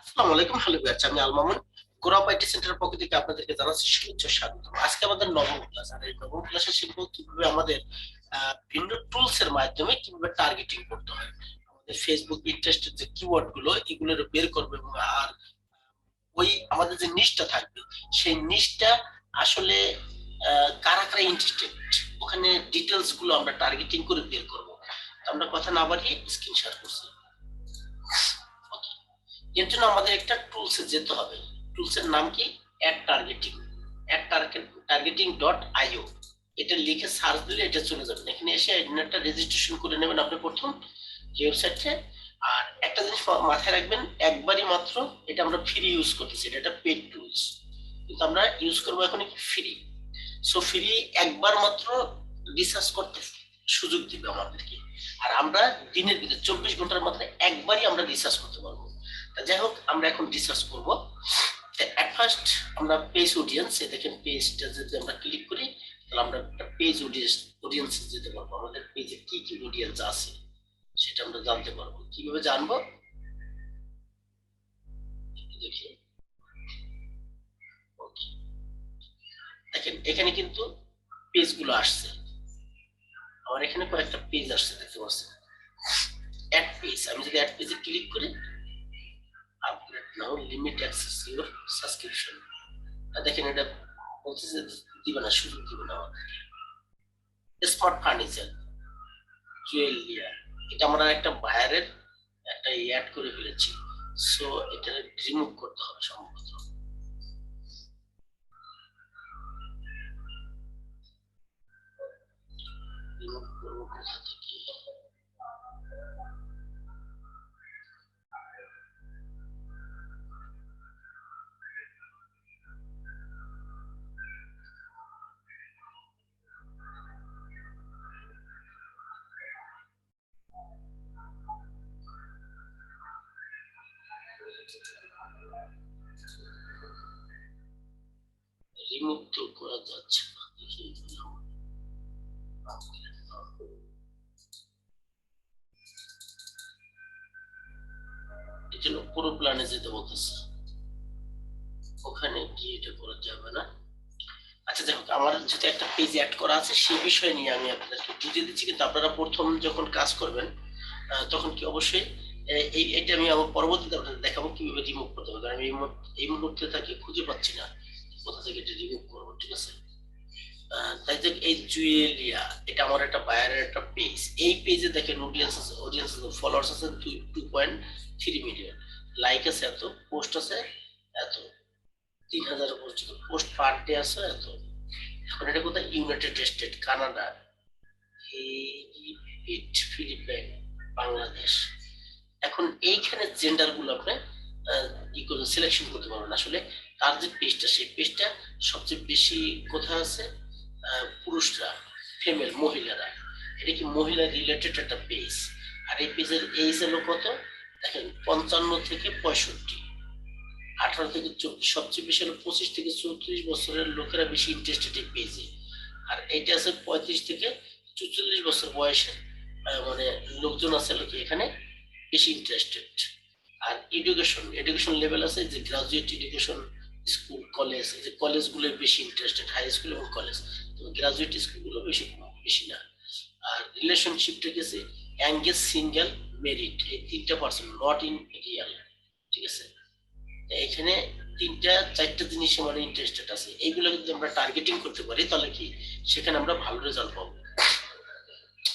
আসসালামু আলাইকুম, hello viewers, আমি আল মামুন। Growupit সেন্টারের পক্ষ থেকে আপনাদেরকে জানাচ্ছি শুভেচ্ছা, স্বাগতম। আজকে আমাদের নবম ক্লাস, আর এই নবম ক্লাসে শিখবো কিভাবে আমাদের ভিন্ন টুলস এর মাধ্যমে কিভাবে টার্গেটিং করতে হয়। আমাদের ফেসবুক ইন্টারেস্টের যে কিওয়ার্ড গুলো এগুলো বের করবে, এবং আর ওই আমাদের যে নিশটা থাকবে সেই নিশটা আসলে কারা কারা ইন্টারেস্টেড, ওখানে ডিটেলস গুলো আমরা টার্গেটিং করে বের করবো। আমরা কথা না বাড়িয়ে স্ক্রিন শেয়ার করছি। এর জন্য আমাদের একটা টুলসে যেতে হবে। টুলসের নাম কি? Ad targeting. Ad targeting dot I O. এটা লিখে সার্চ দিলে এটা চলে যাবে। এখানে এসে একটা রেজিস্ট্রেশন করে নেবেন আপনি প্রথম ওয়েবসাইটে। আর একটা জিনিস মাথায় রাখবেন, একবারই মাত্র এটা আমরা ফ্রি ইউজ করতেছি, এটা পেড টুলস, কিন্তু আমরা ইউজ করবো এখন ফ্রি। সো ফ্রি একবার মাত্র রিসার্চ করতে সুযোগ দিবে আমাদেরকে। আর আমরা দিনের ভিতরে 24 ঘন্টার মাথায় একবারই আমরা রিসার্চ করতে পারবো। যাই হোক, আমরা এখন রিসার্চ করবো। এট ফার্স্ট আমরা পেজ অডিয়েন্স, দেখেন পেজটা যদি আমরা ক্লিক করি তাহলে আমরা একটা পেজ অডিয়েন্স যেতে পারবো। আমাদের পেজে কি কি অডিয়েন্স আছে সেটা আমরা জানতে পারবো। কিভাবে জানবো দেখি। দেখেন এখানে কিন্তু পেজ গুলো আসছে, আমার এখানে কয়েকটা পেজ আসছে, দেখতে পাচ্ছেন অ্যাড পেজ। আমি যদি অ্যাড পেজে ক্লিক করি, upgrade now, limit access your subscription, দেখেন এটা বলছে যে দিবে না, সুযোগ দিবে না আমাদের। স্মার্ট ফার্নিচার, জুয়েলিয়া, এটা আমরা একটা বায়ারের একটা অ্যাড করে ফেলেছি। সো এটা রিমুভ করতে হবে সম্ভবত। রিমুভ করবো কোথা থেকে? রিমুভ তো করা যাচ্ছে না, দেখি এই জন্য পুরো প্ল্যানে যেতে বলতেছে, ওখানে গিয়ে এটা করা যাবে না। আচ্ছা যাই হোক, আমার যেটা একটা পেজ অ্যাড করা আছে সেই বিষয় নিয়ে আমি আপনাদেরকে বুঝিয়ে দিচ্ছি, কিন্তু আপনারা প্রথম যখন কাজ করবেন তখন কি অবশ্যই এটা আমি আমার পরবর্তীতে আপনাদের দেখাবো কিভাবে রিমুভ করতে হবে, কারণ আমি এই মুহূর্তে তাকে খুঁজে পাচ্ছি না কোথা থেকে এটা রিমুভ করবো। ঠিক আছে, তাই যে এই জুয়েলিয়া, এটা আমার একটা বায়ারের একটা পেজ। এই পেজে দেখেন অডিয়েন্স ফলোয়ার্স আছে 2.3 মিলিয়ন, লাইক আছে এত, পোস্ট আছে এত, 3000 পর্যন্ত পোস্ট পার ডে আছে এত। এখন এটা কোথায়? United state, Canada, Philippines, Bangladesh. এখন এইখানে জেন্ডার গুলো আপনি ই করে সিলেকশন করতে পারবেন। আসলে তার যে পেজটা, সেই পেজটা সবচেয়ে বেশি কোথায় আছে? পুরুষরা, ফিমেল, মহিলারা। এটা কি মহিলা রিলেটেড একটা পেজ। আর এই পেজের এইজ হলো কত? দেখেন 55 থেকে 65, 18 থেকে 24, সবচেয়ে বেশি হলো 25 থেকে 34 বছরের লোকেরা বেশি ইন্টারেস্টেড এই পেজে। আর এটা আছে 35 থেকে 44 বছর বয়সের মানে লোকজন আছে লোকে এখানে বেশি ইন্টারেস্টেড। আর এডুকেশন লেভেল আছে যে গ্রাজুয়েট এডুকেশন, স্কুল, কলেজ, এই যে কলেজগুলো বেশি ইন্টারেস্টেড, হাই স্কুল এবং কলেজ। তো গ্রাজুয়েট স্কুলগুলো বেশি বেশি না। আর রিলেশনশিপটা গেছে এঙ্গেজ, সিঙ্গেল, মেরিড, এই 3টা নট ইন রিয়াল। ঠিক আছে, এখানে 3টা 4টা জিনিসে মানে ইন্টারেস্টেড আছে। এইগুলো যদি আমরা টার্গেটিং করতে পারি তাহলে কি সেখানে আমরা ভালো রেজাল্ট পাবো।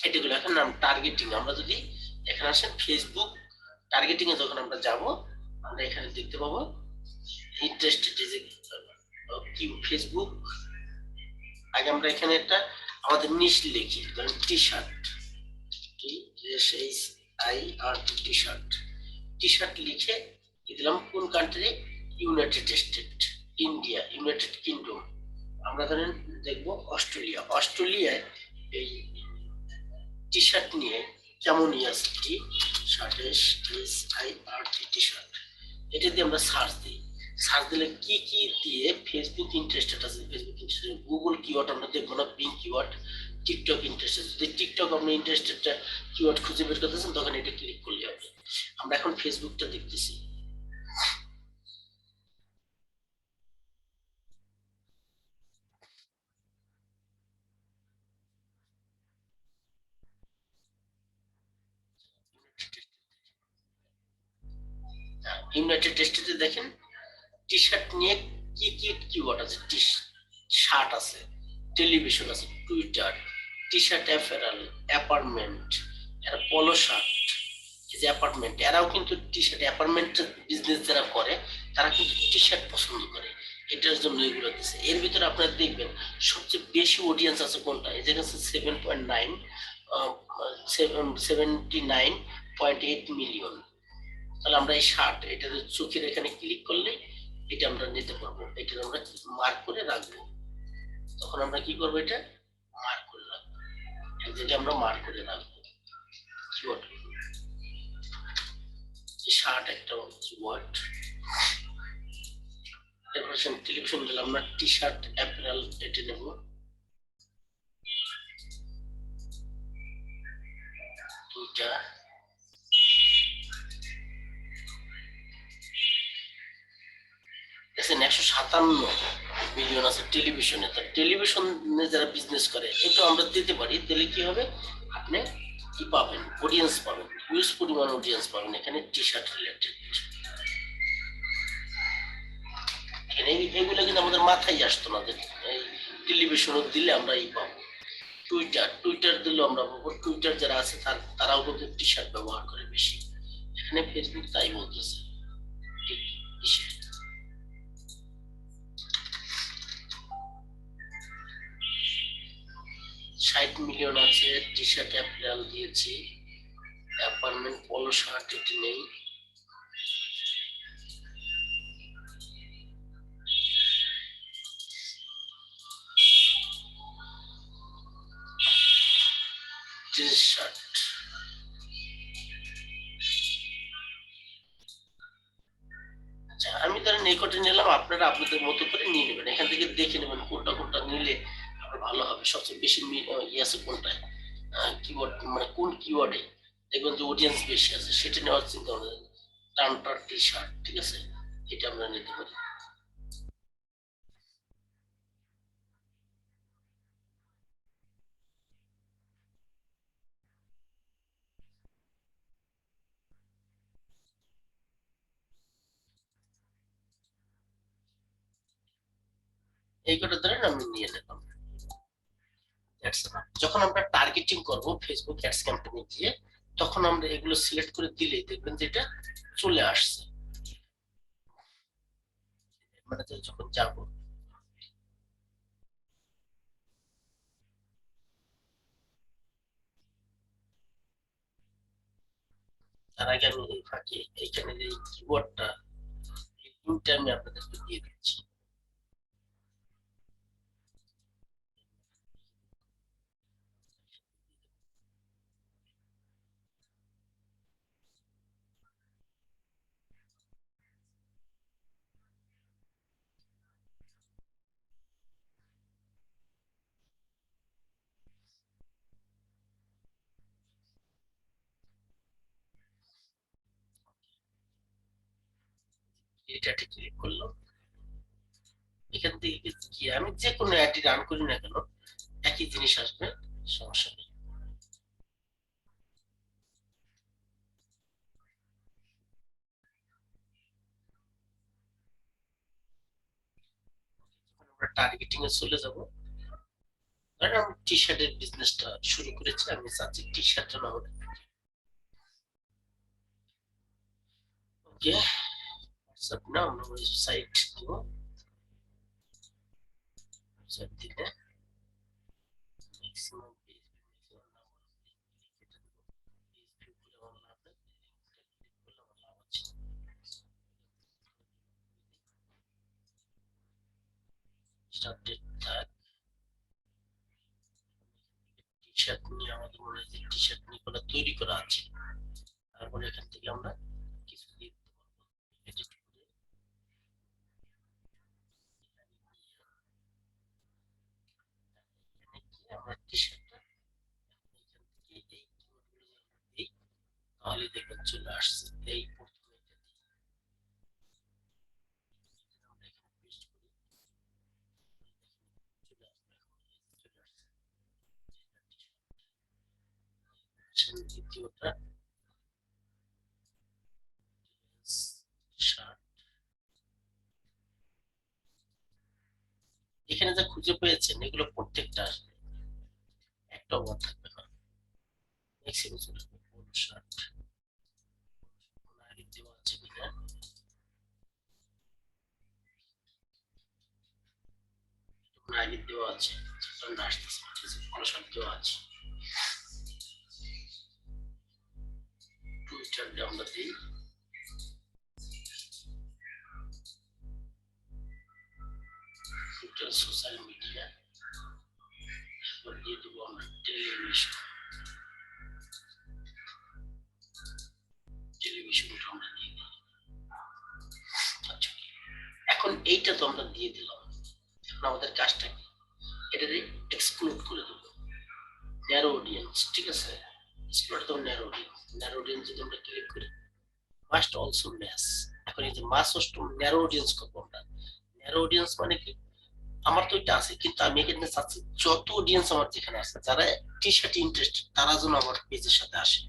এটাগুলো এখন নাম টার্গেটিং। আমরা যদি এখানে আসেন ফেসবুক টার্গেটিং এ যখন আমরা যাব, আমরা এখানে দেখতে পাবো ইন্টারেস্টেড যে কি ফেসবুক। আগে আমরা এখানে একটা আমাদের নিশ লিখি, ধরেন T shirt, T shirt, T shirt লিখে দিলাম কোন country? United state, India, United kingdom. আমরা ধরেন দেখবো অস্ট্রেলিয়ায় এই টি শার্ট নিয়ে কেমন আছে, টি শার্ট, টি শার্ট, এটা দিয়ে আমরা সার্চ দিই। সার্চ দিলে কি কি দিয়ে ফেসবুক ইন্টারেস্টেড আছে, ফেসবুক ইন্টারেস্টেড, গুগল কিওয়ার্ড আমরা দেখবো না, বিং কিওয়ার্ড, টিকটক ইন্টারেস্টেড। যদি টিকটক আপনি ইন্টারেস্টেড কিওয়ার্ড খুঁজে বের করতেছেন তখন এটা ক্লিক করলে হবে। আমরা এখন ফেসবুকটা দেখতেছি। ইউনাইটেড স্টেটে দেখেন টি শার্ট নিয়ে কি কি কিওয়ার্ড আছে, টি শার্ট আছে, টেলিভিশন আছে, Twitter, T shirt apparel, apartment, এরা পলো শার্ট, এই যে অ্যাপার্টমেন্ট, এরাও কিন্তু টি শার্ট অ্যাপার্টমেন্ট বিজনেস যারা করে তারা কিন্তু টি শার্ট পছন্দ করে, এটার জন্য এগুলো দিচ্ছে। এর ভিতরে আপনারা দেখবেন সবচেয়ে বেশি অডিয়েন্স আছে কোনটা, এই জায়গায় 7.9, 79.8 মিলিয়ন। তাহলে আমরা এই শার্ট এটা চোখের এখানে ক্লিক করলে এটা আমরা নিতে পারবো, এটা আমরা মার্ক করে রাখবো। তখন আমরা কি করবো, এটা মার্ক করে রাখবো, যেটা আমরা মার্ক করে রাখবো কিওয়ার্ড। শার্ট একটা কিওয়ার্ড। এরপর টেলিভিশন দিলাম, আমরা টি শার্ট অ্যাপারেল এটা নেব। দুইটা দেখছেন 157 মিলিয়ন আছে টেলিভিশনে। তো টেলিভিশনে যারা বিজনেস করে এটা আমরা দিতে পারি, তাহলে কি হবে, আপনি কি পাবেন, অডিয়েন্স পাবেন, হিউজ পরিমাণ অডিয়েন্স পাবেন এখানে টি শার্ট রিলেটেড। এগুলো কিন্তু আমাদের মাথায় আসতো না যে এই টেলিভিশনও দিলে আমরা এই পাবো। টুইটার দিলেও আমরা পাবো, টুইটার যারা আছে তারাও কিন্তু টি শার্ট ব্যবহার করে বেশি, এখানে ফেসবুক তাই বলতেছে। ঠিক 60 মিলিয়ন আছে, টি শার্ট অ্যাপারেল দিয়েছি, অ্যাপার্টমেন্ট পলো শার্ট এটি নেই। জিন্স শার্ট, আচ্ছা আমি ধরেন এই কটা নিলাম, আপনারা আপনাদের মতো করে নিয়ে নেবেন, এখান থেকে দেখে নেবেন কোনটা কোনটা নিলে আপনার ভালো হবে, সবচেয়ে বেশি ইয়ে আছে কোনটায়, কিওয়ার্ড মানে কোন কিওয়ার্ডে দেখবেন যে অডিয়েন্স বেশি আছে সেটা নেওয়ার চিন্তা ভাবনা। টানটার টি শার্ট, ঠিক আছে, এটা আমরা নিতে পারি। এই কটা ধরেন আমি নিয়ে নিলাম। যখন আমরা টার্গেটিং করব ফেসবুক অ্যাডস ক্যাম্পেইনে গিয়ে, তখন আমরা এগুলো সিলেক্ট করে দিলেই দেখবেন যে এটা চলে আসছে, মানে যখন যাব। তার আগে আমি এই ফাঁকে এইখানে যে কিবোর্ডটা, এই লিঙ্কটা আমি আপনাদেরকে দিয়ে দিচ্ছি। এটাতে ক্লিক করলাম, এখান থেকে গিয়ে আমি যে কোনো অ্যাডি রান করি না কেন একই জিনিস আসবে, সমস্যা নেই। আমরা টার্গেটিং এ চলে যাব, ধরেন আমি টি শার্টের বিজনেসটা শুরু করেছি, আমি চাচ্ছি টি শার্টের নামে। ওকে, হোয়াটসঅ্যাপ না আমরা ওয়েবসাইট দিব, ওয়েবসাইট দিলে ম্যাক্সিমাম পেজ আপডেট থাক। টি শার্ট নিয়ে আমাদের মনে হয় টি শার্ট নিয়ে তৈরি করা আছে, তারপরে এখান থেকে আমরা কিছু দিয়ে দিতে পারবো, এডিট করে এখানে গিয়ে আমরা টি শার্টটা এখান থেকে এই কিওয়ার্ডগুলো দিই, তাহলে দেখবেন চলে আসছে। এই প্রথমে এটা দিই, আমরা এখানে পেস্ট করি, চলে আসবে, চলে আসছে। দ্বিতীয়টা এখানে যা খুঁজে পেয়েছেন এগুলো প্রত্যেকটা আসবে, একটা অবাদ থাকবে না। ম্যাক্সিমাম শার্ট দেওয়া আছে কিনা, আগে দেওয়া আছে, দেওয়া আছে। টুইটারটা আমরা দিই, টুইটার সোশ্যাল মিডিয়া, দিয়ে দেবো আমরা টেলিভিশন, টেলিভিশনটা আমরা দিয়ে দিই। আচ্ছা, এখন এইটা তো আমরা দিয়ে দিলাম, এখন আমাদের কাজটা কি, এটাকে এক্সক্লুড করে দেবো, ন্যারো অডিয়েন্স, ঠিক আছে, এক্সক্লুড তো ন্যারো অডিয়েন্স, ন্যারো অডিয়েন্স যদি আমরা ক্লিক করি, মাস্ট অলসো ম্যাচ। এখন এই যে মাস্ট ন্যারো অডিয়েন্স করবো আমরা, ন্যারো অডিয়েন্স মানে কি, আমার তো এটা আছে, কিন্তু আমি এখানে চাচ্ছি যত অডিয়েন্স আমার যেখানে আছে যারা টি শার্টে ইন্টারেস্টেড তারা যেন আমার পেজের সাথে আসে।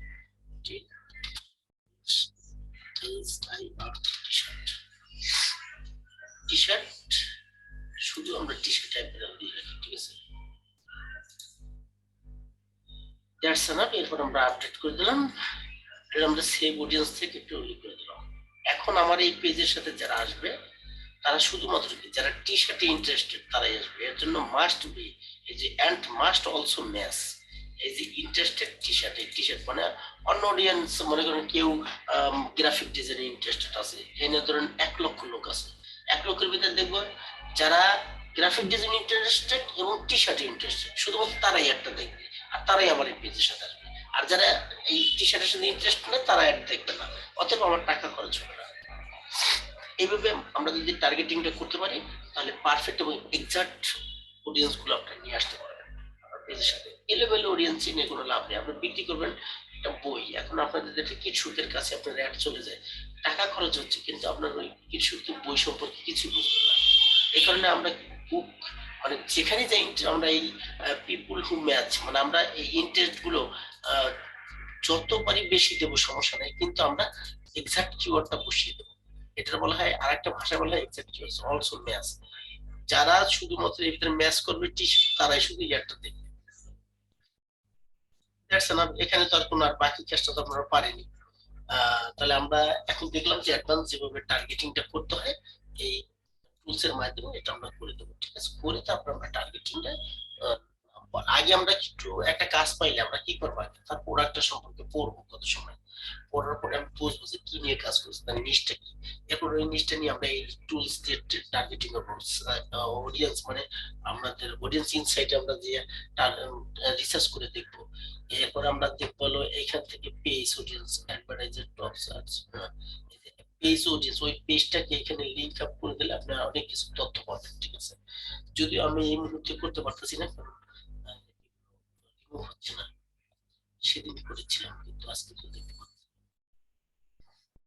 টি শার্ট শুধু আমরা টি শার্ট টাইপের দিয়ে রাখি, ঠিক আছে, দ্যাটস এনাফ। এরপর আমরা আপডেট করে দিলাম, আমরা সেভ অডিয়েন্স থেকে একটু করে দিলাম। এখন আমার এই পেজের সাথে যারা আসবে তারা শুধুমাত্র যারা টি শার্টে ইন্টারেস্টেড তারাই আসবে। এর জন্য মাস্ট বি, এই যে অ্যান্ড মাস্ট অলসো ম্যাচ, এই যে ইন্টারেস্টেড টি শার্ট, এই টি শার্ট মানে অন্য অডিয়েন্স, মনে করেন কেউ গ্রাফিক ডিজাইনে ইন্টারেস্টেড আছে, এনে ধরেন 1 লক্ষ লোক আছে, 1 লক্ষের ভিতরে দেখবো যারা গ্রাফিক ডিজাইন ইন্টারেস্টেড এবং টি শার্টে ইন্টারেস্টেড, শুধুমাত্র তারাই একটা দেখবে, আর তারাই আমার এই পেজের সাথে আসবে। আর যারা এই টি শার্টের সাথে ইন্টারেস্ট নেই তারা অ্যাড দেখবে না, অতএব আমার টাকা খরচ হবে না। এইভাবে আমরা যদি টার্গেটিংটা করতে পারি তাহলে পারফেক্ট এবং এক্সাক্ট অডিয়েন্স গুলো আপনারা নিয়ে আসতে পারবেন পেজের সাথে। এলেভেল অডিয়েন্স নিয়ে কোনো লাভ নেই, আপনি বিক্রি করবেন একটা বই, এখন আপনাদের একটা কৃষকের কাছে আপনার অ্যাড চলে যায়, টাকা খরচ হচ্ছে, কিন্তু আপনার ওই কৃষক বই সম্পর্কে কিছু বুঝবেন না। এই কারণে আমরা বুক মানে যেখানে যাই আমরা এই পিপুল হু ম্যাচ, মানে আমরা এই ইন্টারেস্ট গুলো যতবারই বেশি দেবো সমস্যা নেই, কিন্তু আমরা এক্সাক্ট কিওয়ার্ডটা বসিয়ে দেবো। এটা বলা হয়, আর একটা ভাষা বলা হয় এক্সাক্ট কিওয়ার্ডস অলসো ম্যাচ। যারা শুধুমাত্র এর ভিতরে ম্যাচ করবে তারাই শুধু ইয়ারটা দেখবে। এখানে তো আর কোনো আর বাকি কাজটা তো আমরা পারিনি। তাহলে আমরা এখন দেখলাম যে অ্যাডভান্স যেভাবে টার্গেটিংটা করতে হয় এই টুলস এর মাধ্যমে এটা আমরা করে দেবো, ঠিক আছে, করে তারপর আমরা টার্গেটিংটা আগে আমরা একটু একটা কাজ পাইলে আমরা কি করবো, তার প্রোডাক্টটা সম্পর্কে পড়বো কত সময়, পড়ার পরে আমি বুঝবো যে কি নিয়ে কাজ করছে, তার নিশটা কি, এরপর ওই নিশটা নিয়ে আমরা এই টুলস দিয়ে টার্গেটিং করবো অডিয়েন্স, মানে আমাদের অডিয়েন্স ইনসাইটে আমরা যে রিসার্চ করে দেখবো। এরপর আমরা দেখবো হলো এইখান থেকে page audience, advertiser, top search, page audience, ওই পেজটাকে এখানে লিংক আপ করে দিলে আপনারা অনেক কিছু তথ্য পাবেন, ঠিক আছে। যদিও আমি এই মুহূর্তে করতে পারতেছি না, কারণ হচ্ছে না, সেদিন করেছিলাম কিন্তু আজকে তো দেখতে পাচ্ছি।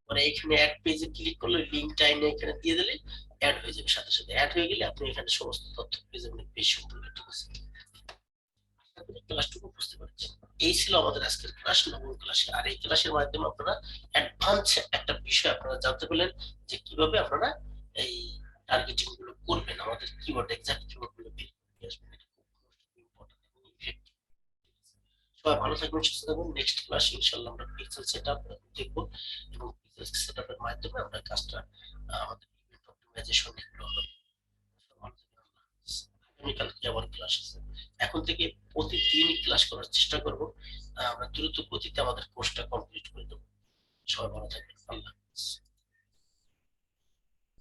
পরে এখানে অ্যাড পেজে ক্লিক করলে লিংকটা এনে এখানে দিয়ে দিলে অ্যাড হয়ে যাবে, সাথে সাথে অ্যাড হয়ে গেলে আপনি এখানে সমস্ত তথ্য পেয়ে যাবেন পেজ সম্পর্কে, ঠিক আছে। ক্লাসটুকু বুঝতে পারছেন। এই ছিল আমাদের আজকের ক্লাস, নবম ক্লাসে। আর এই ক্লাসের মাধ্যমে আপনারা অ্যাডভান্স একটা বিষয় আপনারা জানতে পারলেন যে কিভাবে আপনারা এই টার্গেটিং গুলো করবেন, আমাদের কিওয়ার্ড এক্সাক্ট কিওয়ার্ড গুলো বের করে আসবেন। এটা খুব ইম্পর্টেন্ট এবং ইফেক্টিভ। সবাই ভালো থাকবেন, সুস্থ থাকবেন। নেক্সট ক্লাসে ইনশাআল্লাহ আমরা পিক্সেল সেটআপ দেখবো, এবং পিক্সেল সেটআপের মাধ্যমে আমরা কাজটা আমাদের ইভেন্ট অপটিমাইজেশন এগুলো হবে। আগামীকালকে আবার ক্লাস আছে। এখন থেকে প্রতিদিনই ক্লাস করার চেষ্টা করব, আমরা দ্রুত গতিতে আমাদের কোর্সটা কমপ্লিট